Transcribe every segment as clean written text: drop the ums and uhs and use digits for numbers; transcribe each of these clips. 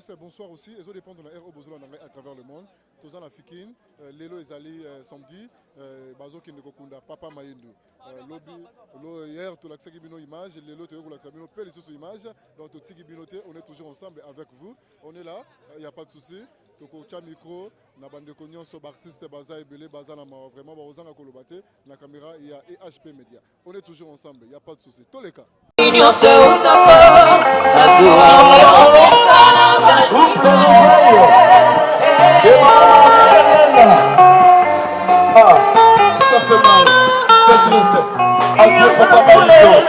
tous, bonsoir aussi. Les autres dépendent de la RO Bozola à travers le monde. Tous en Afrique, Lelo est allé samedi, Bazo Kindekokunda, Papa Mayindu. Hier, tu l'as une image, Lelo, tu l'as une belle image. Donc, on est toujours ensemble avec vous. On est là, il n'y a pas de souci. Toko micro, na bande konyon so artiste baza ebele baza na vraiment bazanga kolobate na caméra il y a EHP Media. On est toujours ensemble, il n'y a pas de souci. Tous les cas. Ça fait mal, c'est triste. Adieu papa Maïso.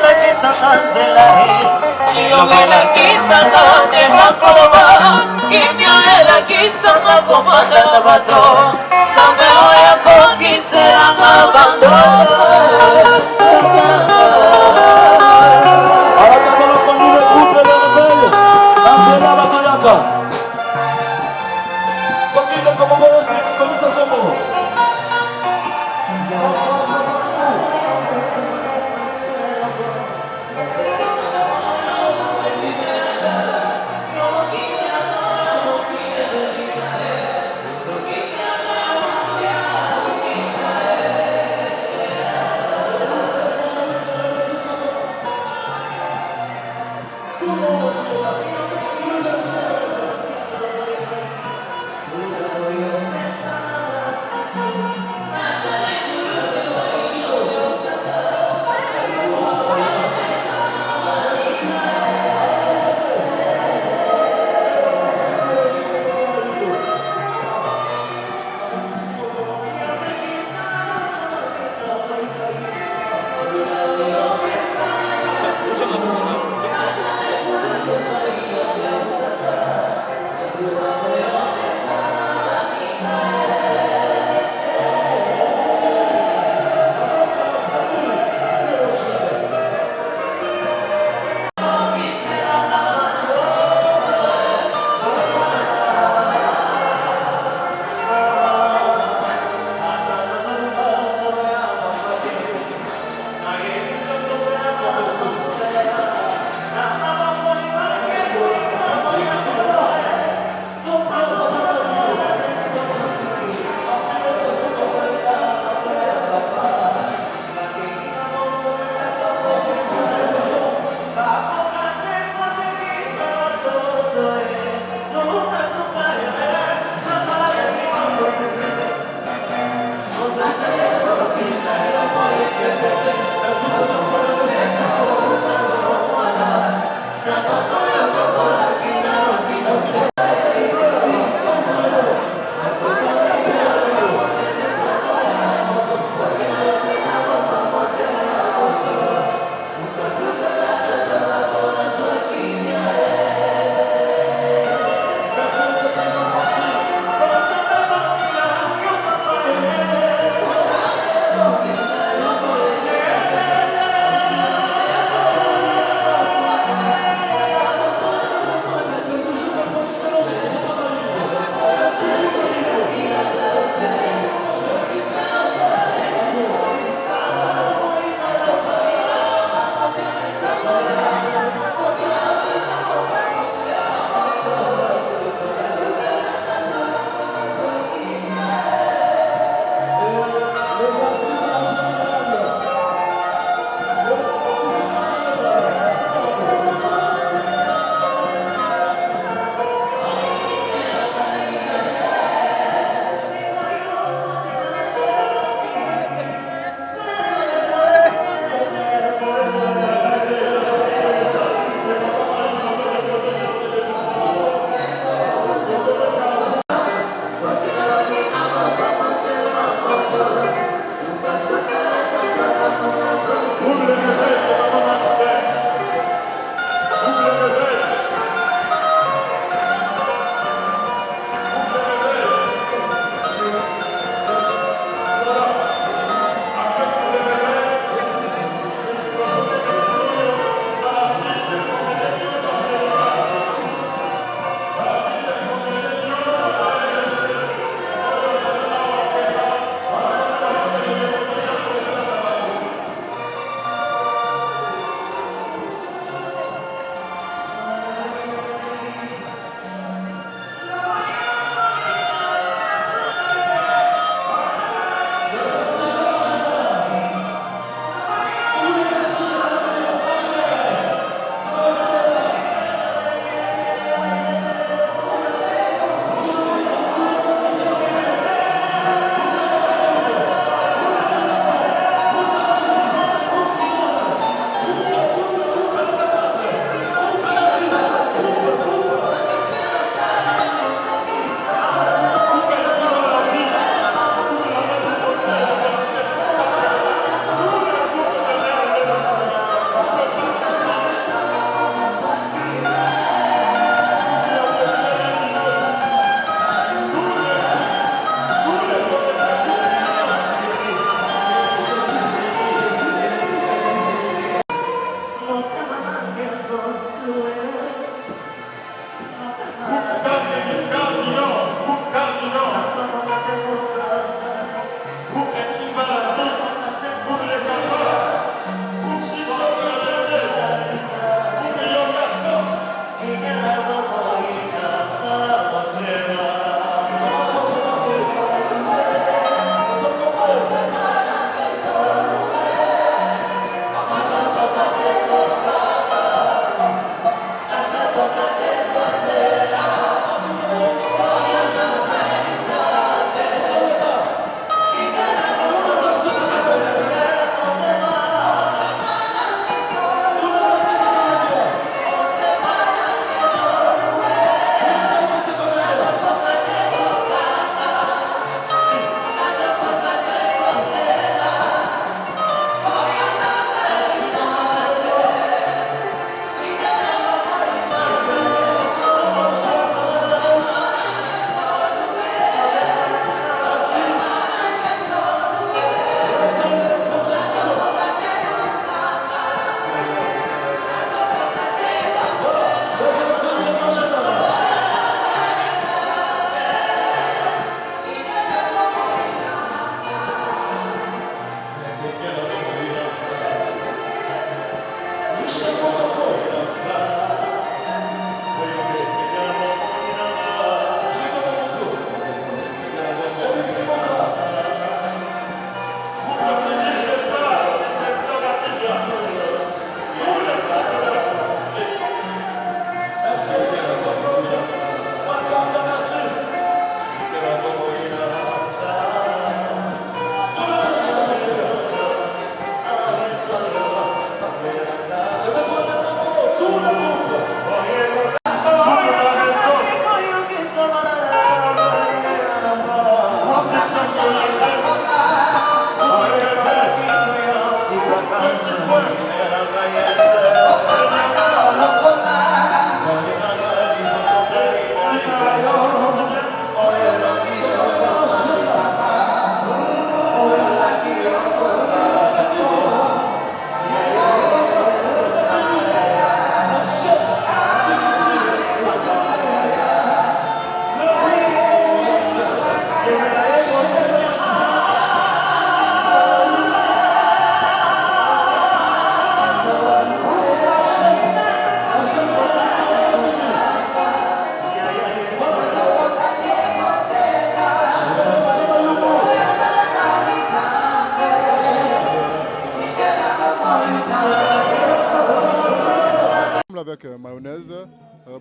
avec Mayonnaise.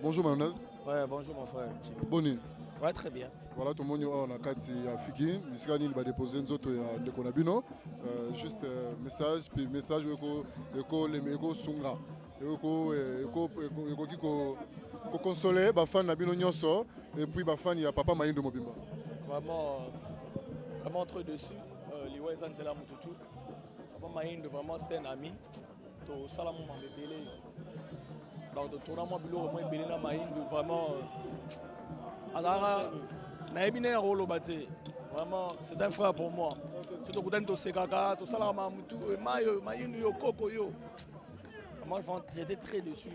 Bonjour Mayonnaise. Ouais, bonjour mon frère. Boni. Ouais, très bien. Voilà, tout le monde est en Kati à Fiki. Miskani va déposer une autre de Konabino. Juste message, puis message les sunga. Eko consoler ba fan na bino nyonso et puis ba fan ya papa Mayindo Mobimba. Vraiment trop dessus. Liwa Zanzela Mututu. Papa Mayindo vraiment c'était un ami. To salamu mambebele. Donc de tournament bilo moi belé na Mayindo vraiment vraiment, c'est un frère pour moi. Surtout que tu sais que salama mutu mayo Mayindo yo koko yo. Moi j'étais très déçu.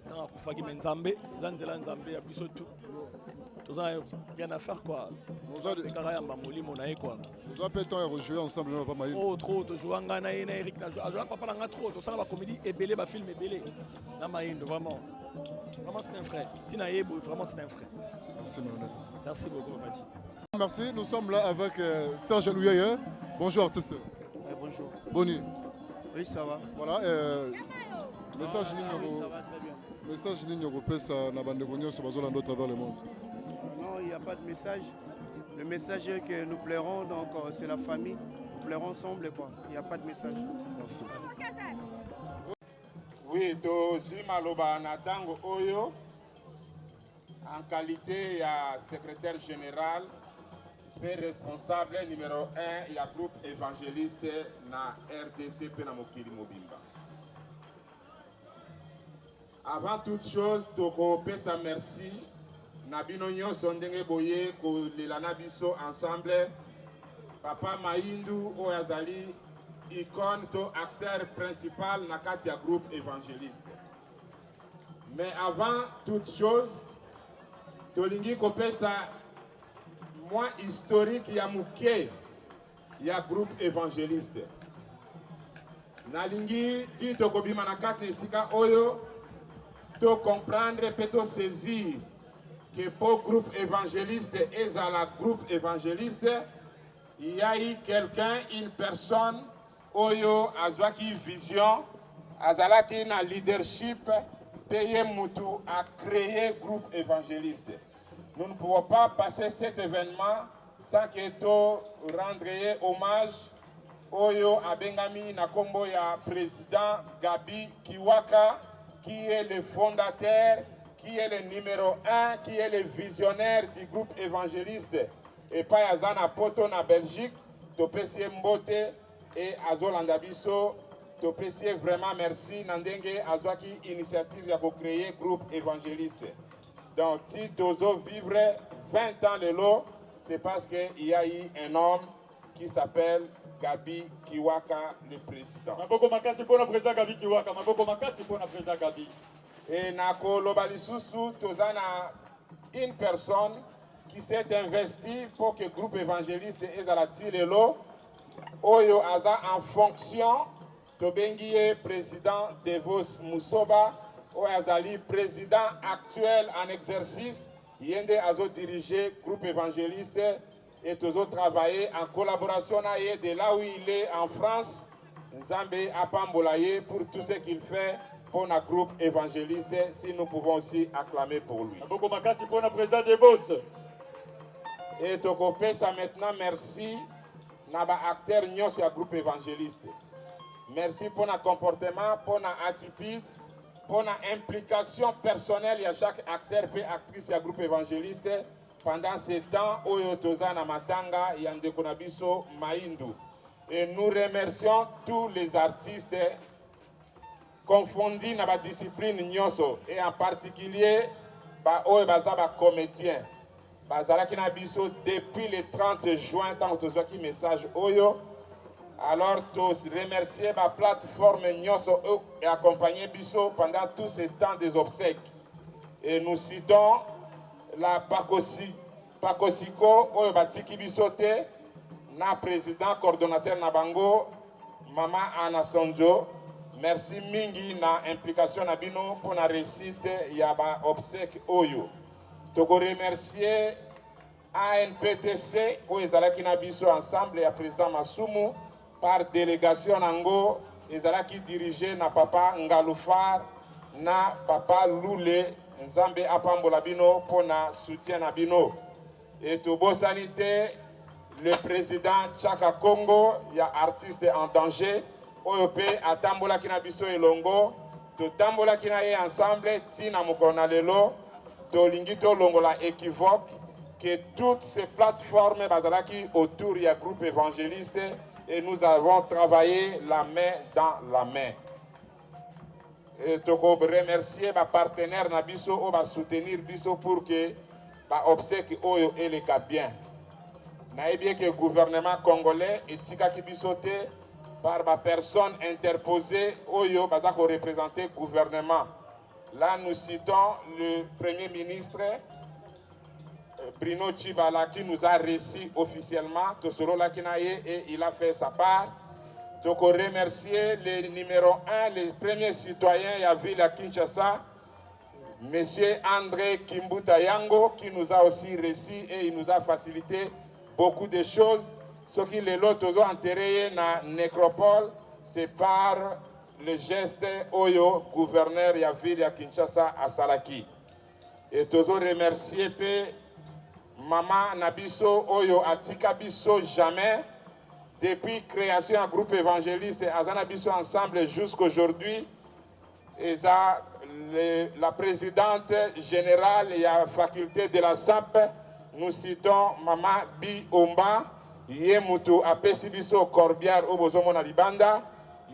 Dans la Koufaki Menzambe, Zanzela Nzambe a plus tout. Tout ça bien à faire quoi. Nous avons pas le temps de jouer ensemble papa Mayindo. Trop de jouer ngana ina Eric na jouer papa nga trop to ça la comédie et belé ba film et belé. Na Mayindo vraiment. Vraiment c'est un frère. Tina Yebo vraiment c'est un frère. Merci Mayonnaise. Merci beaucoup Mati. Merci, nous sommes là avec Serge Louyaye. Bonjour artiste. Bonjour. Boni. Oui, ça va. Voilà, message oui, ça va très bien. Message Nino Gopesa na bande Gonyo sur Bazolando à travers le monde. Non, il n'y a pas de message. Le message est que nous plairons, donc c'est la famille. Nous plairons ensemble, quoi. Il n'y a pas de message. Merci. Oui, Tozi Maloba Natango Oyo, en qualité de secrétaire général et responsable numéro 1 du groupe évangéliste na RDC Penamokili Mobimba. Avant toute chose, toko pesa merci. Nabino nyonso ndenge boye ko lelana biso ensemble. Papa Mayindo oyazali icône to acteur principal na kati ya groupe évangéliste. Mais avant toute chose, tolingi ko pesa moi historique ya muke ya groupe évangéliste. Nalingi ti tokobima na kati esika oyo to comprendre, peut saisir que pour groupe évangéliste et à la groupe évangéliste, il y a eu quelqu'un, une personne, Oyo Azwaki Vision, Azalaki na leadership, payé Moutou à créer groupe évangéliste. Nous ne pouvons pas passer cet événement sans que to rendre hommage Oyo Abengami Nakombo ya président Gabi Kiwaka, qui est le fondateur, qui est le numéro 1, qui est le visionnaire du groupe évangéliste. Et pas Yazana Poto na Belgique, Topesier Mbote et Azolanda Bisso, Topesier vraiment merci. Nandenge Azwaki initiative à créer groupe évangéliste. Donc si Tozo vivre 20 ans de l'eau, c'est parce qu'il y a eu un homme qui s'appelle Gabi Kiwaka, le président. Maboko makasi pour le président Gabi Kiwaka. Maboko makasi pour le président Gabi. Et Nako Lobalisusu, Tozana, une personne qui s'est investie pour que le groupe évangéliste ait la tirelo. Oyo Aza en fonction, Tobengie, président Devos Moussoba, Oyo Azali, président actuel en exercice, Yende Azo dirigé le groupe évangéliste. Et tous autres travailler en collaboration avec de là où il est en France, Zambé Apambolaye pour tout ce qu'il fait pour notre groupe évangéliste, si nous pouvons aussi acclamer pour lui. Beaucoup makasi pour le président de Vos. Et Tokopé, ça maintenant, merci Naba acteur Nyos sur le groupe évangéliste. Merci pour notre comportement, pour notre attitude, pour notre implication personnelle. Il y a chaque acteur et actrice du groupe évangéliste. Pendant ce temps, Oyotoza Namatanga, Yandeko Nabiso, Mayindo. Et nous remercions tous les artistes confondus dans la discipline Nyoso. Et en particulier, les comédiens. Bazalaki Nabiso depuis le 30 juin, tant que tu message Oyo. Alors, tous remercier la plateforme Nyoso et accompagner Biso pendant tout ce temps des obsèques. Et nous citons la Pakosiko, Oyo Batiki Bisote, na président coordonnateur Nabango, Mama Anna Sonjo. Merci mingi na implication na bino pour la réussite yaba obsèque Oyo. Togo remercier ANPTC, Oyo Ezalaki na biso ensemble ya président Masumu, par délégation Nango, Ezalaki dirigé na papa Ngaloufar, na papa Lule Nzambe apambola bino pona soutien na bino. Et tobo sanité le président Chaka Congo ya artiste en danger OEP atambola kina biso elongo to tambola kina ye ensemble tina mokona lelo to lingito longola équivoque que toutes ces plateformes bazalaki autour du groupe évangéliste et nous avons travaillé la main dans la main. Et je remercier ma partenaire na biso ou va soutenir biso pour que ba obsèque oyo eleka bien. Na bien que le gouvernement congolais est tika biso te par ma personne interposée oyo bazako représenter le gouvernement. Là nous citons le premier ministre Bruno Tshibala qui nous a reçu officiellement et il a fait sa part. Donc on remercie le numéro 1, le premier citoyen de la ville à Kinshasa, M. André Kimbuta Yango, qui nous a aussi reçu et il nous a facilité beaucoup de choses. Ce qui les lots ont enterré dans la nécropole, c'est par le geste Oyo, gouverneur de la ville à Kinshasa à Salaki. Et tous remercier Maman Nabiso Oyo Atika Biso jamais. Depuis création d'un groupe évangéliste Azana Biso ensemble jusqu'aujourd'hui, la présidente générale et la faculté de la SAP, nous citons Maman Bi Omba, Yemutu a Pesibiso Corbiar Obozomo na Libanda,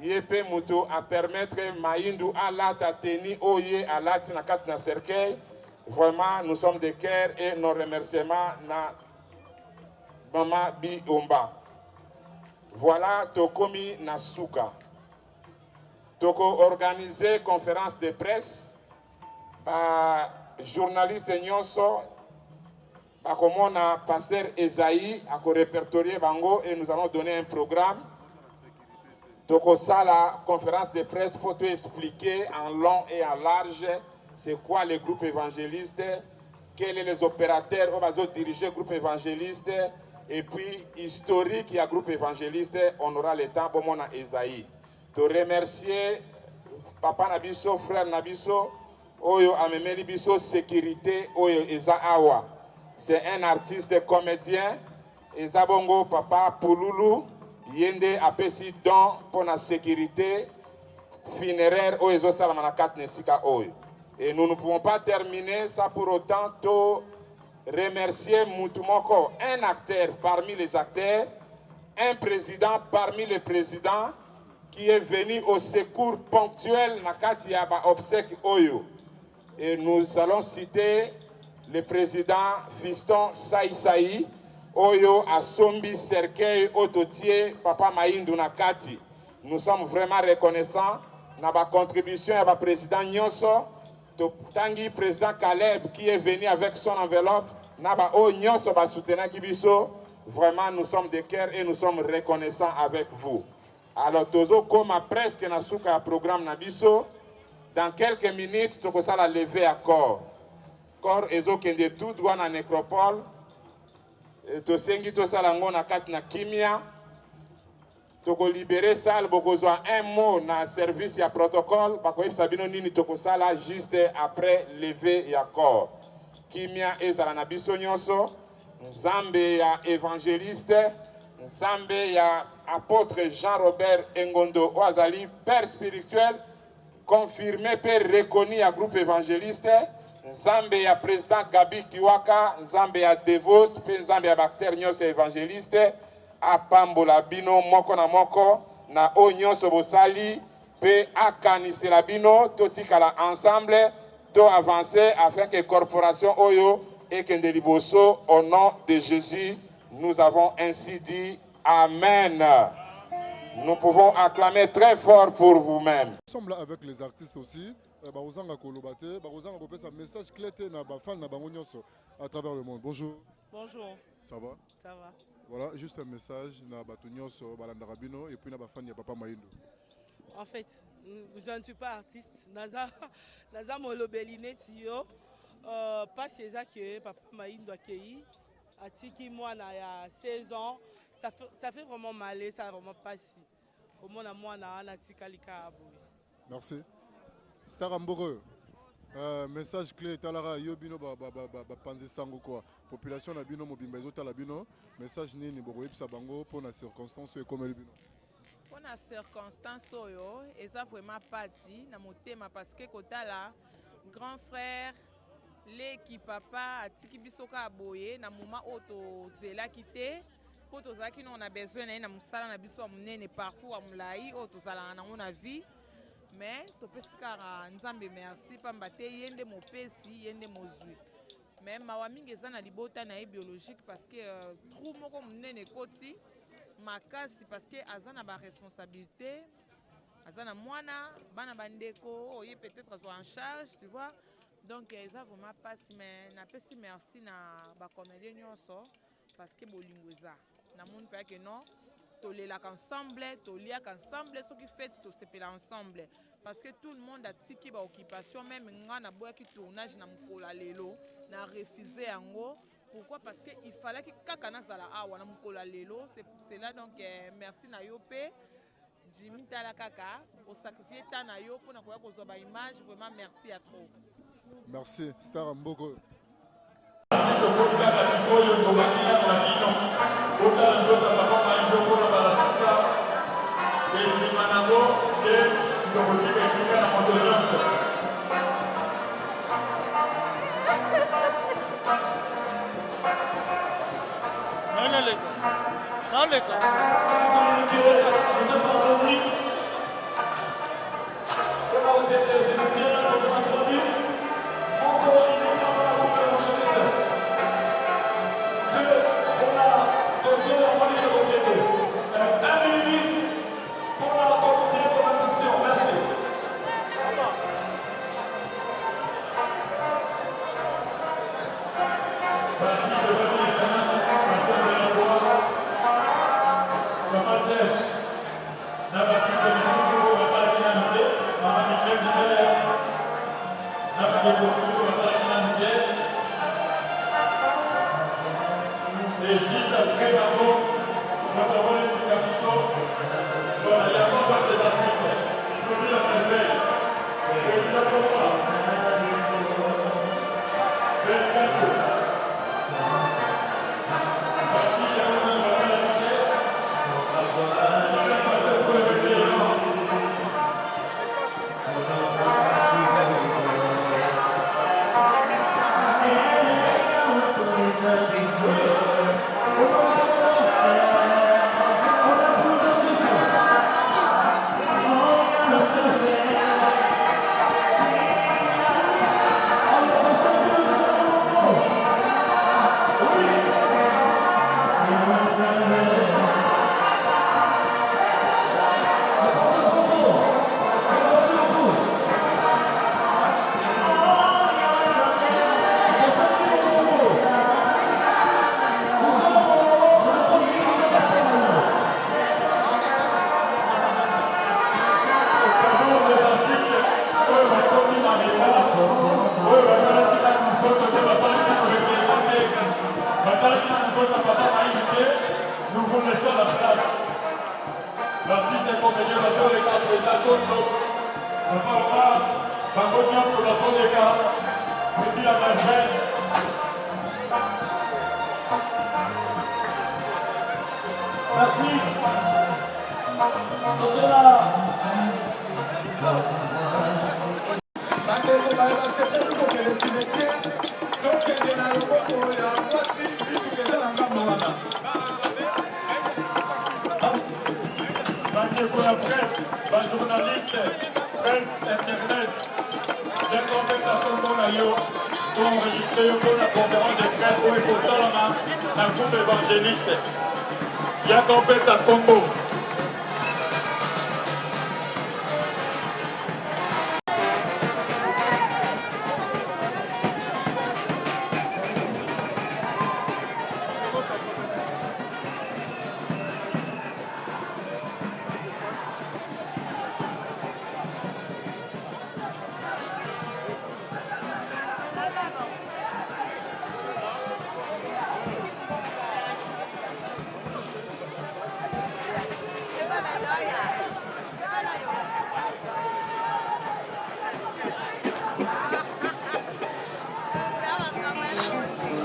Yepe Mutu a permettre Maïndu à la Tateni Oye à la Tinakat na Cercueil. Vraiment, nous sommes de cœur et nos remerciements na Maman Bi Omba. Voilà, Tokomi Nasuka. Toko organisé conférence de presse par journaliste Nyonso, par comment on a pasteur Esaïe à répertorier Bango et nous allons donner un programme. Toko ça la conférence de presse pour te expliquer en long et en large c'est quoi le groupe évangéliste, quels sont les opérateurs qui vont diriger le groupe évangéliste. Et puis, historique, il y a groupe évangéliste, on aura le temps pour mon Esaïe. De remercier Papa Nabiso, frère Nabiso, Oyo Amemeli Biso, sécurité, Oyo Eza Awa. C'est un artiste comédien, Eza Bongo, Papa Pouloulou, Yende Apesi Don pour la sécurité funéraire, Oyo Ezo Salamanakat Nesika Oyo. Et nous ne pouvons pas terminer ça pour autant, remercier Moutoumoko, un acteur parmi les acteurs, un président parmi les présidents qui est venu au secours ponctuel Nakati Yaba Obsèque Oyo. Et nous allons citer le président Fiston Saïsaï, Oyo Asombi Cercueil Ototier, Papa Maïndou Nakati. Nous sommes vraiment reconnaissants de la contribution à la président Nyonso. Tangi président Caleb qui est venu avec son enveloppe, vraiment nous sommes de cœur et nous sommes reconnaissants avec vous. Alors tozo comme presque nasuka programme Nabiso, dans quelques minutes toko sala lever à corps. Corps ezo kende tout droit na nécropole. To sengi to sala ngona kat na kimia. Toko libérer salle bokozwa un mot na service ya protocole bako sabino nini toko sala juste après lever ya corps. Kimia ezala na biso nyonso, Nzambe ya évangéliste, Nzambe ya apôtre Jean-Robert Engondo Oazali, père spirituel, confirmé, père reconnu à groupe évangéliste, Nzambe ya président Gabi Kiwaka, Nzambe ya Devos, Nzambe ya bactère nyonso évangéliste, apambola bino moko na o nyonso bosali, pe akanisela bino, totikala ensemble, to avancer afin que corporation Oyo et Kendeliboso, au nom de Jésus, nous avons ainsi dit Amen. Nous pouvons acclamer très fort pour vous-même. Nous sommes là avec les artistes aussi. Barozanga Kolobate, Barozanga Kopesa, message clé na bafan na bango nyonso à travers le monde. Bonjour. Bonjour. Ça va? Ça va. Voilà, juste un message na batu nyonso balanda bino et puis na bafan ya Papa Maïndou. En fait, je ne suis pas artiste. Naza molobeliné tio. Pas c'est ça que Papa Maïndou a accueilli. Atiki moi na ya 16 ans. Ça fait vraiment mal, ça vraiment pas si. Au moins moi na tika lika. Merci. Star Amboro. Message clé talara yo bino panze sango quoi. Population na bino mobimba ezota la bino. Message nini boko yebisa bango pour na circonstance e comme bino. Pour na circonstance oyo, eza vraiment pasi na motema parce que kotala grand frère leki papa atiki biso ka boye na moment oto zela kité po tozalaki na besoin na musala na biso munene parcours amulai oto zala na ngona vie. Mais topesi kaka nzambe merci pamba te yende mopesi yende mozwi. Mais mawa mingi eza na libota na biologique parce que trou moko munene koti makasi parce que azana ba responsabilité azana mwana bana bandeko oye peut-être azo en charge tu vois. Donc eza vraiment passe mais na pesi merci na ba comédien nyonso parce que bolingo eza na monde pa que non tolelaka ensemble, toliaka ensemble, ce qui fait tout se pela ensemble. Parce que tout le monde a tiki ba occupation, même nga na boya ki tournage na mukola lelo, na refusé yango. Pourquoi? Parce que il fallait que kakana zala awa na mukola lelo, c'est là donc merci na yo pe Jimmy Tala kaka, au sacrifier ta na yo pour na koya ko ba image, vraiment merci à trop. Merci, Star Amboko.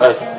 Allez.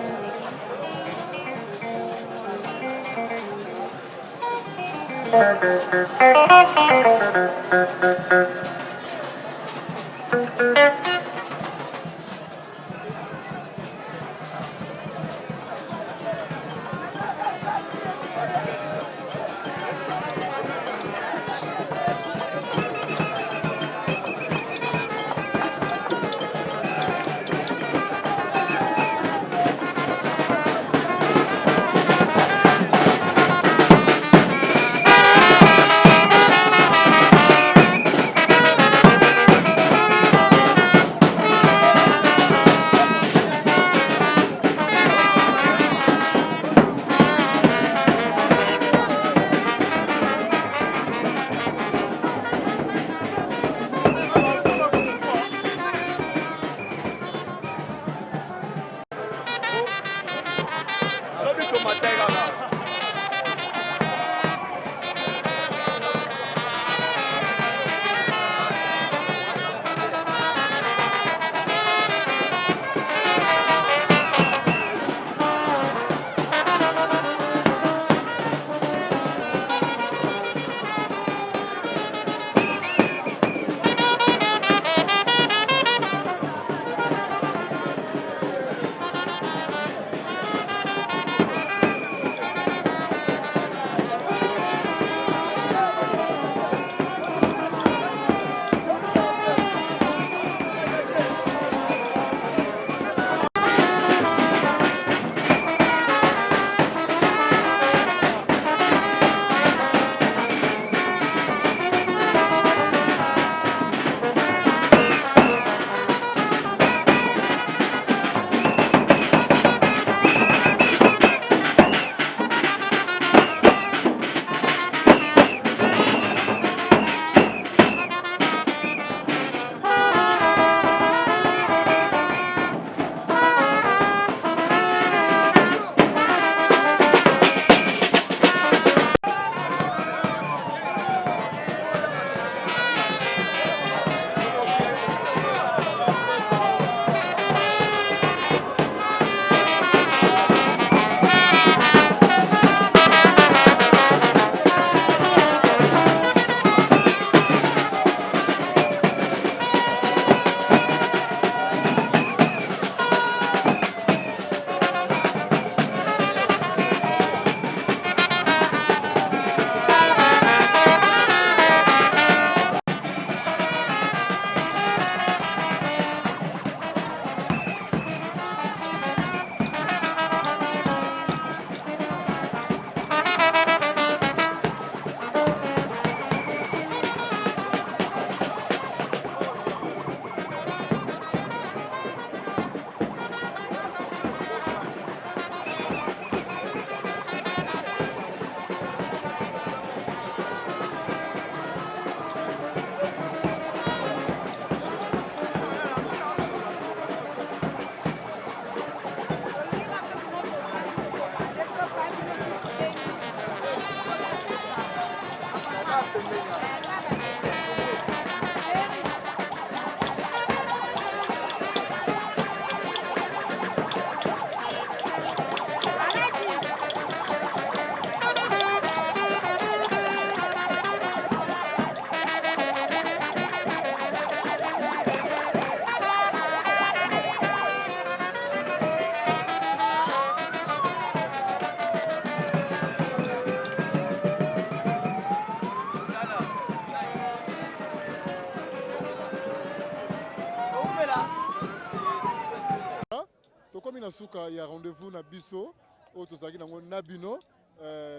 tokomi na suka ya rendez-vous na biso oyo tozalaki nango na bino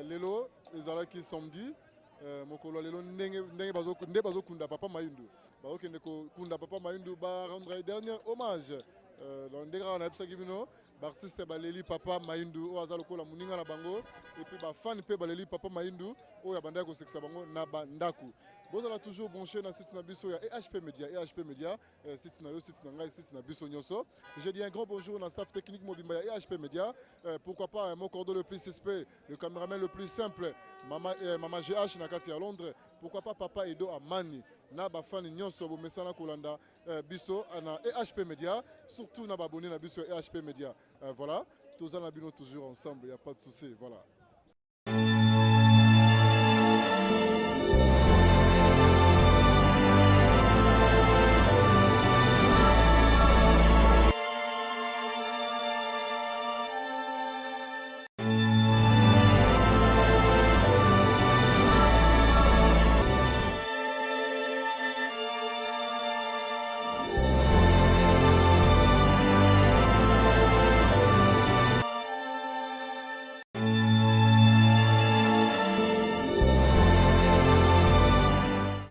lelo ezalaki samedi mokolo lelo ndenge bazokunda papa Mayundu bazokende kokunda papa Mayundu barendre dernier hommage ndenge kaka nayebisaki bino baartiste baleli papa Mayundu oyo aza lokola moninga na bango epuis bafani mpe baleli papa Mayundu oyo abandaki kosekisa bango na bandako. Bozala toujours branché dans site na biso ya EHP Media site na yo site na ngai site na biso nyoso. Je dis un grand bonjour na staff technique mobimba ya EHP Media, pourquoi pas mon cordon le plus suspect, le caméraman le plus simple, Mama GH na kati ya Londres, pourquoi pas Papa Edo Amani na bafani nyonso bomesana kolanda biso na EHP Media, surtout na babonné na biso EHP Media. Voilà, tous en abino toujours ensemble, il n'y a pas de souci, voilà.